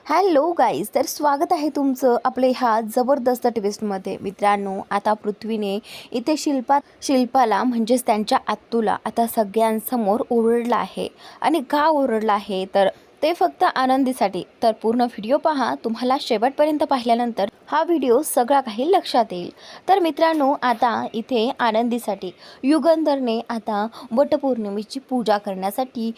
Hello guys, तर स्वागत आहे तुमचं आपले ह्या जबरदस्त ट्विस्टमध्ये. मित्रांनो, आता पृथ्वीने इथे शिल्पाला म्हणजेच त्यांच्या आत्तूला आता सगळ्यांसमोर ओरडला आहे. आणि का ओरडला आहे तर ते फक्त आनंदीसाठी. तर पूर्ण व्हिडिओ पहा. तुम्हाला शेवटपर्यंत पाहिल्यानंतर हा व्हिडिओ सगळा काही लक्षात येईल. तर मित्रांनो, आता इथे आनंदीसाठी युगंधरने आता वटपौर्णिमेची पूजा करण्यासाठी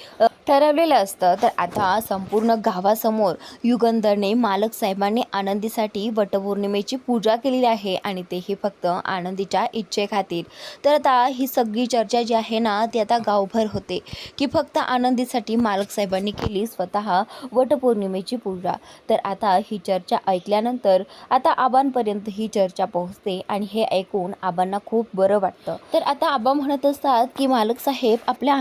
ठरवलेलं असतं. तर आता संपूर्ण गावासमोर युगंधरने मालक साहेबांनी आनंदीसाठी वटपौर्णिमेची पूजा केलेली आहे आणि तेही फक्त आनंदीच्या इच्छेखातीर. तर आता ही सगळी चर्चा जी आहे ना ती आता गावभर होते की फक्त आनंदीसाठी मालक साहेबांनी केली स्वतः वटपौर्णिमेची पूजा. तर आता ही चर्चा ऐकल्यानंतर आता आबांपर्यंत ही चर्चा पोहोचते आणि हे ऐकून आबांना खूप बरं वाटतं. तर आता आबा म्हणत असतात की मालक साहेब आपल्या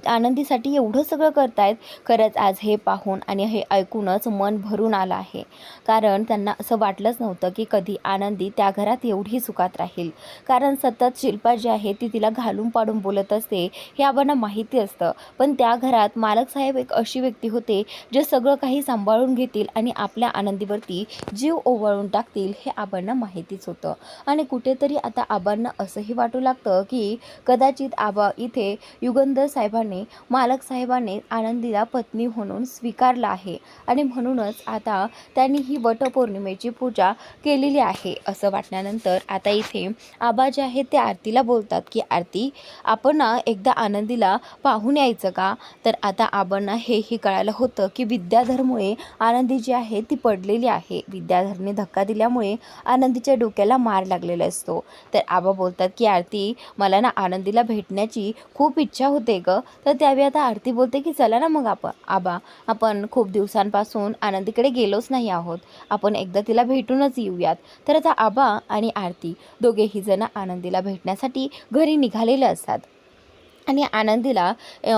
आनंदीसाठी एवढं सगळं करतायत. खरंच आज हे पाहून आणि हे ऐकूनच मन भरून आलं आहे. कारण त्यांना असं वाटलंच नव्हतं की कधी आनंदी त्या घरात एवढी सुखात राहील. कारण सतत शिल्पा जी आहे ती तिला घालून पाडून बोलत असते हे आबांना माहिती असतं. पण त्या घरात मालक साहेब एक अशी व्यक्ती होते जे सगळं काही सांभाळून घेतील आणि आपल्या आनंदीवरती जीव ओवाळून टाकतील हे आबांना माहितीच होतं. आणि कुठेतरी आता आबांना असंही वाटू लागतं की कदाचित आबा इथे युगंधर साहेबांनी मालक साहेबांनी आनंदीला पत्नी म्हणून स्वीकारलं आहे आणि म्हणूनच आता त्यांनी ही वटपौर्णिमेची पूजा केलेली आहे असं वाटल्यानंतर आता इथे आबा जे आहेत ते आरतीला बोलतात की आरती, आपण ना एकदा आनंदीला पाहून यायचं का? तर आता आबांना हेही कळालं होतं की विद्याधरमुळे आनंदी जी आहे ती पडलेली आहे. विद्याधरने धक्का दिल्यामुळे आनंदीच्या डोक्याला मार लागलेला असतो. तर आबा बोलतात की आरती, मला ना आनंदीला भेटण्याची खूप इच्छा होते ग. तर त्यावेळी आता आरती बोलते की चला ना मग आपण खूप दिवसांपासून आनंदीकडे गेलोच नाही आहोत, आपण एकदा तिला भेटूनच येऊयात. तर आता आबा आणि आरती दोघेही जण आनंदीला भेटण्यासाठी घरी निघालेले असतात. आणि आनंदीला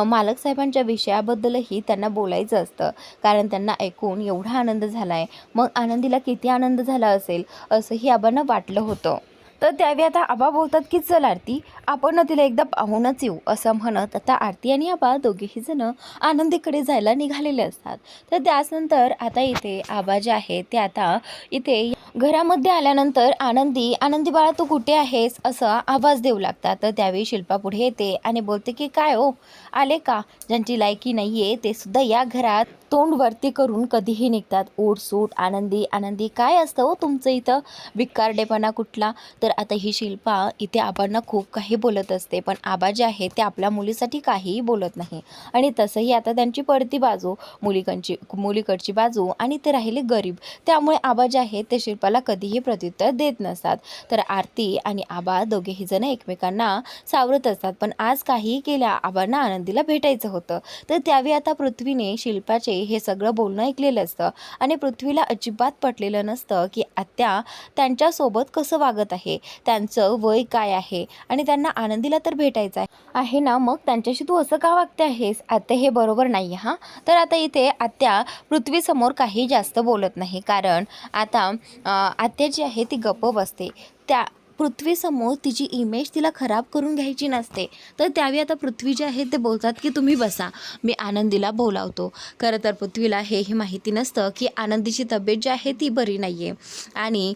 मालक साहेबांच्या विषयाबद्दलही त्यांना बोलायचं असतं. कारण त्यांना ऐकून एवढा आनंद झाला आहे, मग आनंदीला किती आनंद झाला असेल असंही आबांना वाटलं होतं. तर त्यावेळी आता आबा बोलतात की चल आरती, आपण तिला एकदा पाहूनच येऊ असं म्हणत आता आरती आणि आबा दोघेही जण आनंदीकडे जायला निघालेले असतात. तर त्यानंतर आता इथे आबा जे आहे ते आता इथे घरामध्ये आल्यानंतर आनंदी बाळा तू कुठे आहेस असा आवाज देऊ लागतात. तर त्यावेळी शिल्पा पुढे येते आणि बोलते की काय हो, आले का? ज्यांची लायकी नाही आहे ते सुद्धा या घरात तोंड वरती करून कधीही निघतात. ओटसूट आनंदी काय असतं हो तुमचं इथं, विकारडेपणा कुठला? तर आता ही शिल्पा इथे आबांना खूप काही बोलत असते, पण आबा जे आहे ते आपल्या मुलीसाठी काहीही बोलत नाही. आणि तसंही आता त्यांची पडती बाजू मुलीकडची बाजू आणि ते राहिले गरीब, त्यामुळे आबा जे आहे ते शिल्पाला कधीही प्रत्युत्तर देत नसतात. तर आरती आणि आबा दोघेही जण एकमेकांना सावरत असतात. पण आज काहीही केल्या आबांना आनंदीला भेटायचं होतं. तर त्यावेळी आता पृथ्वीने शिल्पाचे हे सगळं बोलणं ऐकलेलं असतं आणि पृथ्वीला अजिबात पटलेलं नसतं की आत्या त्यांच्यासोबत कसं वागत आहे, त्यांचं वय काय आहे आणि त्यांना आनंदीला तर भेटायचं आहे ना, मग त्यांच्याशी तू असं का वागते आहेस आत्या, हे बरोबर नाही हां. तर आता इथे आत्या पृथ्वीसमोर काही जास्त बोलत नाही. कारण आता आत्या जी आहे ती गप्प बसते. त्या पृथ्वीसमोर तिची इमेज तिला खराब करून घ्यायची नसते. तर त्यावेळी आता पृथ्वी जे आहे ते बोलतात की तुम्ही बसा, मी आनंदीला बोलावतो. खरं तर पृथ्वीला हेही माहिती नसतं की आनंदीची तब्येत जी आहे ती बरी नाही आहे आणि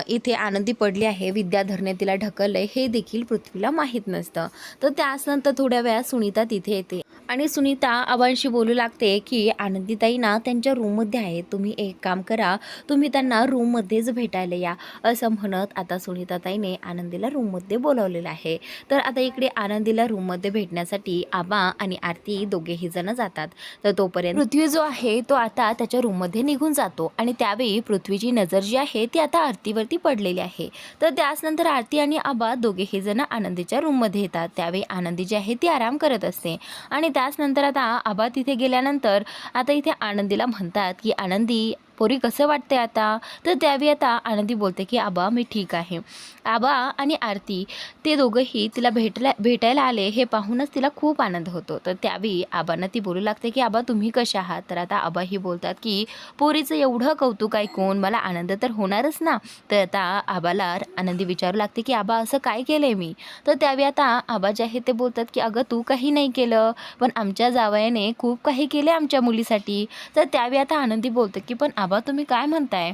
इथे आनंदी पडली आहे, विद्याधरने तिला ढकललं आहे हे देखील पृथ्वीला माहीत नसतं. तर त्यानंतर थोड्या वेळात सुनीता तिथे येते आणि सुनीता आबांशी बोलू लागते की आनंदीताई ना त्यांच्या रूममध्ये आहे, तुम्ही एक काम करा, तुम्ही त्यांना रूममध्येच भेटायला या असं म्हणत आता सुनीताताईने आनंदीला रूममध्ये बोलावलेलं आहे. तर आता इकडे आनंदीला रूममध्ये भेटण्यासाठी आबा आणि आरती दोघेही जण जातात. तर तोपर्यंत पृथ्वी जो आहे तो आता त्याच्या रूममध्ये निघून जातो आणि त्यावेळी पृथ्वीची नजर जी आहे ती आता आरतीवरती पडलेली आहे. तर त्यानंतर आरती आणि आबा दोघेही जण आनंदीच्या रूममध्ये येतात. त्यावेळी आनंदी जी आहे ती आराम करत असते आणि त्यानंतर आता आबा तिथे गेल्यानंतर आता इथे आनंदीला म्हणतात की आनंदी पोरी कसं वाटते आता? तर त्यावेळी आता आनंदी बोलते की आबा मी ठीक आहे. आबा आणि आरती ते दोघंही तिला भेटायला आले हे पाहूनच तिला खूप आनंद होतो. तर त्यावेळी आबांना ती बोलू लागते की आबा तुम्ही कशा आहात? तर आता आबाही बोलतात की पोरीचं एवढं कौतुक ऐकून मला आनंद तर होणारच ना. तर आता आबाला आनंदी विचारू लागते की आबा असं काय केलं आहे मी? तर त्यावेळी आता आबा जे आहे ते बोलतात की अगं तू काही नाही केलं, पण आमच्या जावयाने खूप काही केले आमच्या मुलीसाठी. तर त्यावेळी आता आनंदी बोलते की पण आबा तुम्ही काय म्हणताय?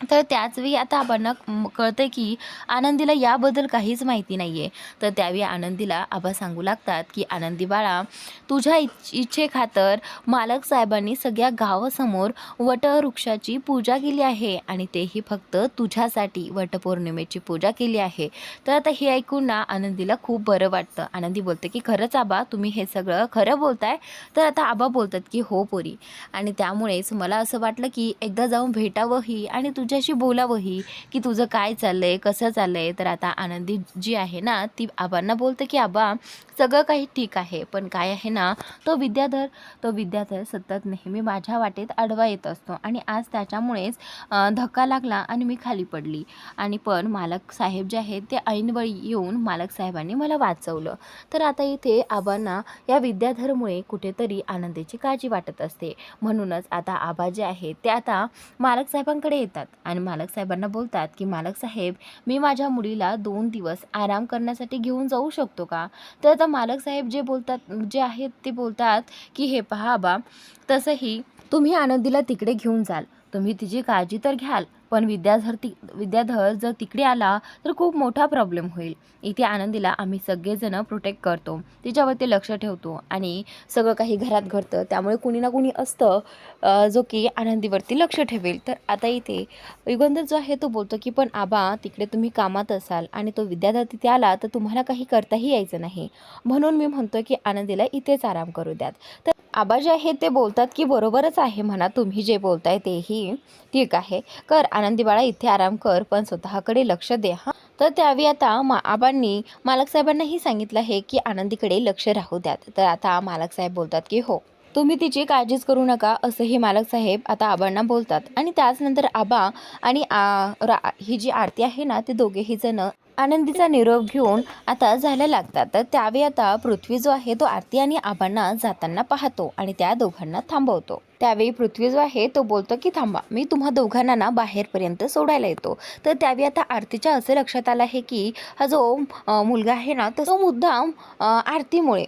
तर त्याच वेळी आता आबांना कळतं की आनंदीला याबद्दल काहीच माहिती नाही आहे. तर त्यावेळी आनंदीला आबा सांगू लागतात की आनंदी बाळा, तुझ्या इच्छेखातर मालक साहेबांनी सगळ्या गावासमोर वटवृक्षाची पूजा केली आहे आणि तेही फक्त तुझ्यासाठी वटपौर्णिमेची पूजा केली आहे. तर आता हे ऐकून ना आनंदीला खूप बरं वाटतं. आनंदी बोलते की खरंच आबा तुम्ही हे सगळं खरं बोलताय? तर आता आबा बोलतात की हो पोरी, आणि त्यामुळेच मला असं वाटलं की एकदा जाऊन भेटावंही आणि तुझ्याशी बोलावंही की तुझं काय चाललंय, कसं चाललंय. तर आता आनंदी जी आहे ना ती आबांना बोलते की आबा सगळं काही ठीक आहे, पण काय आहे ना तो विद्याधर सतत नेहमी माझ्या वाटेत आडवा येत असतो आणि आज त्याच्यामुळेच धक्का लागला आणि मी खाली पडली. आणि पण मालक साहेब जे आहेत ते ऐनवेळी येऊन मालक साहेबांनी मला वाचवलं. तर आता इथे आबांना या विद्याधरमुळे कुठेतरी आनंदीची काळजी वाटत असते. म्हणूनच आता आबा जे आहेत ते आता मालक साहेबांकडे येतात आणि मालक साहेबांना बोलतात की मालक साहेब, मी माझ्या मुलीला 2 दिवस आराम करण्यासाठी घेऊन जाऊ शकतो का? तर आता मालक साहेब जे आहेत ते बोलतात की हे पहा आबा, तसंही तुम्ही आनंदीला तिकडे घेऊन जाल, तुम्ही तिची काळजी तर घ्याल, पण विद्याधर जर तिकडे आला तर खूप मोठा प्रॉब्लेम होईल. इथे आनंदीला आम्ही सगळेजण प्रोटेक्ट करतो, तिच्यावरती लक्ष ठेवतो आणि सगळं काही घरात घडतं त्यामुळे कुणी ना कुणी असतं जो की आनंदीवरती लक्ष ठेवेल. तर आता इथे युगंधर जो आहे तो बोलतो की पण आबा तिकडे तुम्ही कामात असाल आणि तो विद्याधर तिथे आला तर तुम्हाला काही करताही यायचं नाही, म्हणून मी म्हणतो की आनंदीला इथेच आराम करू द्यात. तर आबा जे आहेत ते बोलतात की बरोबरच आहे म्हणा, तुम्ही जे बोलताय तेही ठीक आहे, कर आनंदी बाळा इथे आराम कर, पण स्वतःकडे लक्ष दे हां. तर त्यावेळी आता आबांनी मालक साहेबांनाही सांगितलं आहे की आनंदीकडे लक्ष राहू द्यात. तर आता मालक साहेब बोलतात की हो, तुम्ही तिची काळजीच करू नका, असंही मालक साहेब आता आबांना बोलतात. आणि त्याचनंतर आबा आणि ही जी आरती आहे ना ते दोघेही जण आनंदीचा निरोप घेऊन आता जायला लागतात. तर त्यावेळी आता पृथ्वी जो आहे तो आरती आणि आबांना जाताना पाहतो आणि त्या दोघांना थांबवतो. त्यावेळी पृथ्वी जो आहे तो बोलतो की थांबा, मी तुम्हा दोघांना ना बाहेरपर्यंत सोडायला येतो. तर त्यावेळी आता आरतीच्या असे लक्षात आलं आहे की हा जो मुलगा आहे ना तो मुद्दाम आरतीमुळे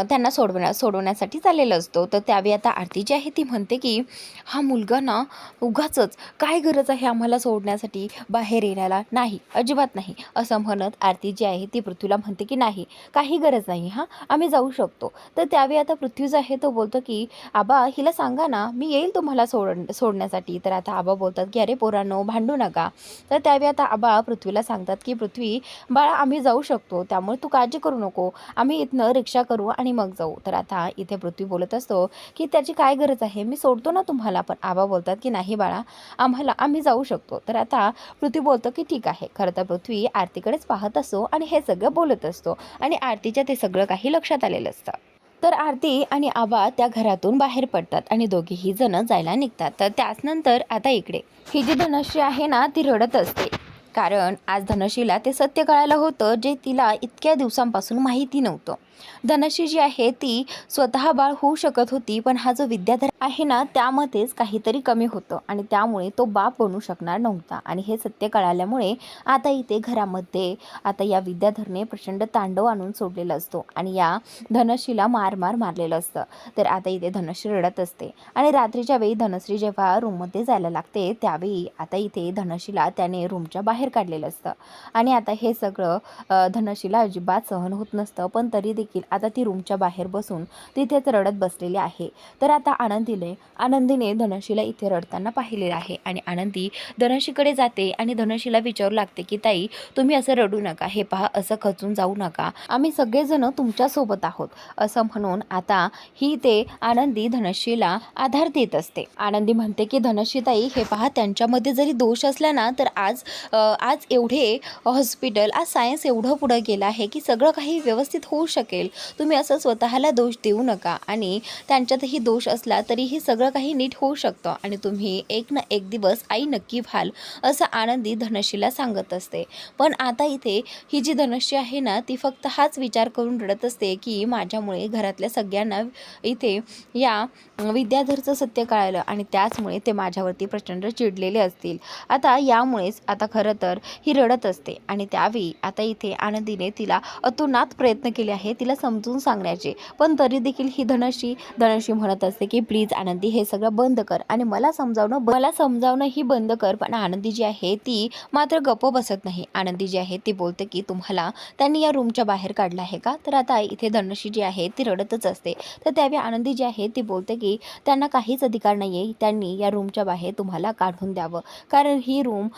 त्यांना सोडवण्यासाठी चाललेला असतो. तर त्यावेळी आता आरती जी आहे ती म्हणते की हा मुलगा ना उगाचच, काय गरज आहे आम्हाला सोडण्यासाठी बाहेर येण्याला, नाही अजिबात नाही, असं म्हणत आरती जी आहे ती पृथ्वीला म्हणते की नाही, काही गरज नाही हां, आम्ही जाऊ शकतो. तर त्यावेळी आता पृथ्वी जो आहे तो बोलतो की आबा हिला सांगा ना, मी येईल तुम्हाला सोडण्यासाठी. तर आता आबा बोलतात की अरे पोरांनो भांडू नका. तर त्यावेळी आता आबा पृथ्वीला सांगतात की पृथ्वी बाळा आम्ही जाऊ शकतो, त्यामुळे तू काळजी करू नको, आम्ही इथनं रिक्षा करू आणि मग जाऊ. तर आता इथे पृथ्वी बोलत असतो की त्याची काय गरज आहे, मी सोडतो ना तुम्हाला. पण आबा बोलतात की नाही बाळा, आम्ही जाऊ शकतो. तर आता पृथ्वी बोलतो की ठीक आहे. खरं तर पृथ्वी आरतीकडेच पाहत असतो आणि हे सगळं बोलत असतो आणि आरतीच्या ते सगळं काही लक्षात आलेलं असतं. तर आरती आणि आबा त्या घरातून बाहेर पडतात आणि दोघेही जण जायला निघतात. तर त्याचनंतर आता इकडे ही जी धनश्री आहे ना ती रडत असते, कारण आज धनश्रीला ते सत्य कळालं होतं जे तिला इतक्या दिवसांपासून माहिती नव्हतं. धनश्री जी आहे ती स्वतः बाळ होऊ शकत होती, पण हा जो विद्याधर आहे ना त्यामध्येच काहीतरी कमी होतं आणि त्यामुळे तो बाप बनू शकणार नव्हता. आणि हे सत्य कळाल्यामुळे आता इथे घरामध्ये आता या विद्याधरने प्रचंड तांडव आणून सोडलेला असतो आणि या धनश्रीला मारलेलं असतं. तर आता इथे धनश्री रडत असते आणि रात्रीच्या वेळी धनश्री जेव्हा रूममध्ये जायला लागते त्यावेळी आता इथे धनश्रीला त्याने रूमच्या बाहेर काढलेलं असतं आणि आता हे सगळं धनश्रीला अजिबात सहन होत नसतं. पण तरी देखील आता ती रूमच्या बाहेर बसून तिथेच रडत बसलेली आहे. तर आता आनंदीने धनश्रीला इथे रडताना पाहिलेलं आहे आणि आनंदी धनश्रीकडे जाते आणि धनश्रीला विचारू लागते की ताई तुम्ही असं रडू नका, हे पहा असं खचून जाऊ नका, आम्ही सगळेजण तुमच्यासोबत आहोत, असं म्हणून आता ही ते आनंदी धनश्रीला आधार देत असते. आनंदी म्हणते की धनश्री ताई हे पहा, त्यांच्यामध्ये जरी दोष असला ना तर आज एवढे हॉस्पिटल, आज सायन्स एवढं पुढं गेलं आहे की सगळं काही व्यवस्थित होऊ शकेल, तुम्ही असं स्वतःला दोष देऊ नका आणि त्यांच्यातही दोष असला तरीही सगळं काही नीट होऊ शकतं आणि तुम्ही एक ना एक दिवस आई नक्की व्हाल, असं आनंदी धनश्रीला सांगत असते. पण आता इथे ही जी धनश्री आहे ना ती फक्त हाच विचार करून रडत असते की माझ्यामुळे घरातल्या सगळ्यांना इथे या विद्याधरचं सत्य कळालं आणि त्याचमुळे ते माझ्यावरती प्रचंड चिडलेले असतील. आता यामुळेच आता खरं तर ही रडत असते आणि त्यावेळी आता इथे आनंदीने तिला अतोनात प्रयत्न केले आहे, तिला तिला समजून सांगण्याचे, पण तरी देखील ही धनश्री म्हणत असते की प्लीज आनंदी हे सगळं बंद कर आणि मला समजावणं ही बंद कर. पण आनंदी जी आहे ती मात्र गप्प बसत नाही. आनंदी जी आहे ती बोलते की तुम्हाला त्यांनी या रूमच्या बाहेर काढलं आहे का? तर आता इथे धनश्री जी आहे ती रडतच असते. तर त्यावेळी आनंदी जी आहे ती बोलते की त्यांना काहीच अधिकार नाही आहे, त्यांनी या रूमच्या बाहेर तुम्हाला काढून द्यावं, कारण ही रूम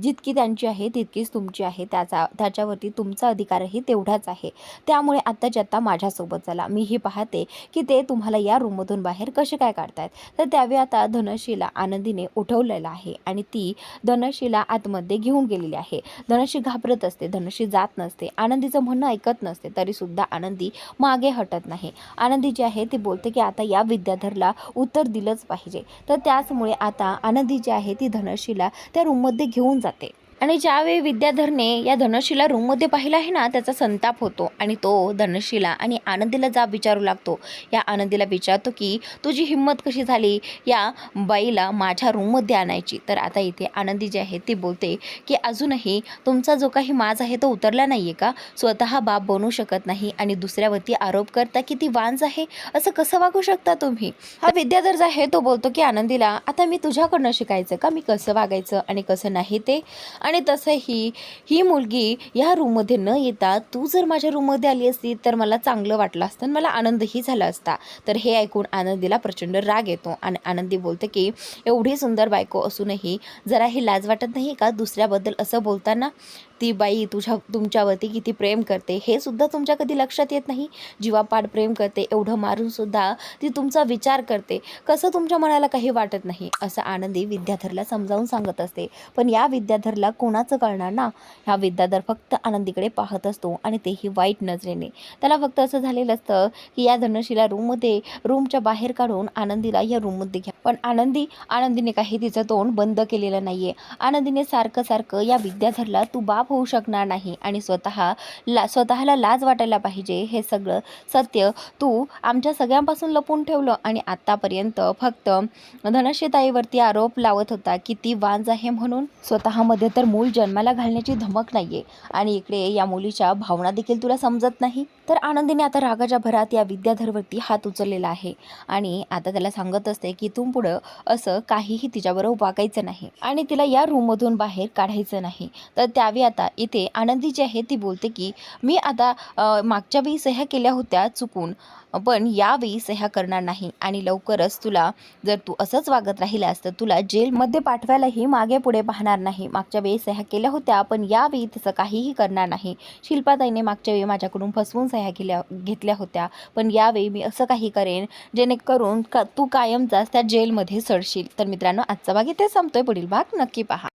जितकी त्यांची आहे तितकीच तुमची आहे, त्याच्यावरती तुमचा अधिकारही तेवढाच आहे. त्यामुळे आत्ताच्या आत्ता माझ्यासोबत चला, मीही पाहते की ते तुम्हाला या रूममधून बाहेर कसे काय काढतायत. तर त्यावेळी आता धनश्रीला आनंदीने उठवलेलं आहे आणि ती धनश्रीला आतमध्ये घेऊन गेलेली आहे. धनश्री घाबरत असते, धनश्री जात नसते, आनंदीचं म्हणणं ऐकत नसते, तरीसुद्धा आनंदी मागे हटत नाही. आनंदी जी आहे ती बोलते की आता या विद्याधरला उत्तर दिलंच पाहिजे. तर त्याचमुळे आता आनंदी जी आहे ती धनश्रीला त्या रूममध्ये घेऊन जाते. आणि ज्यावेळी विद्याधरने या धनश्रीला रूममध्ये पाहिलं आहे ना, त्याचा संताप होतो आणि तो धनश्रीला आणि आनंदीला जाब विचारू लागतो. या आनंदीला विचारतो की तुझी हिंमत कशी झाली या बाईला माझ्या रूममध्ये आणायची. तर आता इथे आनंदी जी आहे ती बोलते की अजूनही तुमचा जो काही माज आहे तो उतरला नाही आहे का? स्वतः बाप बनू शकत नाही आणि दुसऱ्यावरती आरोप करता की ती वांज आहे, असं कसं वागू शकता तुम्ही? हा विद्याधर जो आहे तो बोलतो की आनंदीला आता मी तुझ्याकडनं शिकायचं का, मी कसं वागायचं आणि कसं नाही ते. आणि तसंही ही मुलगी या रूममध्ये न येता तू जर माझ्या रूममध्ये आली असती तर मला चांगलं वाटलं असतं, मला आनंदही झाला असता. तर हे ऐकून आनंदीला प्रचंड राग येतो आणि आनंदी बोलते की एवढी सुंदर बायको असूनही जराही लाज वाटत नाही का दुसऱ्याबद्दल असं बोलताना? ती बाई तुमच्यावरती किती प्रेम करते हे सुद्धा तुमच्या कधी लक्षात येत नाही? जीवापाड प्रेम करते, एवढं मारून सुद्धा ती तुमचा विचार करते, कसं तुमच्या मनाला काही वाटत नाही? असं आनंदी विद्याधरला समजावून सांगत असते. पण या विद्याधरला कोणाचं कळणार ना? हा विद्याधर फक्त आनंदीकडे पाहत असतो आणि तेही वाईट नजरेने. त्याला फक्त असं झालेलं असतं की या धनश्रीला रूमच्या बाहेर काढून आनंदीला या रूममध्ये घ्या. पण आनंदीने काही तिचं तोंड बंद केलेलं नाहीये. आनंदीने सारखं या विद्याधरला तू बाप होऊ शकणार नाही आणि स्वतःला लाज वाटायला पाहिजे, हे सगळं सत्य तू आमच्या सगळ्यांपासून लपून ठेवलं आणि आत्तापर्यंत फक्त धनश्रीताईवरती आरोप लावत होता की ती वांज आहे म्हणून. स्वतःमध्ये तर मूल जन्माला घालण्याची धमक नाहीये आणि इकडे या मुलीच्या भावना देखील तुला समजत नाही. तर आनंदीने आता रागाच्या भरात या विद्याधरवरती हात उचललेला आहे आणि आता त्याला सांगत असते की तू पुढं असं काहीही तिच्याबरोबर वागायचं नाही आणि तिला या रूममधून बाहेर काढायचं नाही. तर त्यावेळी आता इथे आनंदी जी आहे ती बोलते की मी आता मागच्या वेळी सह्या केल्या होत्या चुकून, पण यावेळी सह्या करणार नाही आणि लवकरच तुला जर तू असंच वागत राहिलास तर तुला जेलमध्ये पाठवायलाही मागे पुढे पाहणार नाही. मागच्या वेळी सह्या केल्या होत्या पण यावेळी तसं काहीही करणार नाही. शिल्पाताईने मागच्या वेळी माझ्याकडून फसवून सह्या घेतल्या होत्या, पण यावेळी मी असं काही करेन जेणेकरून तू कायमचाच त्या जेलमध्ये सडशील. तर मित्रांनो, आजचा भाग इथे संपतोय, पुढील भाग नक्की पहा.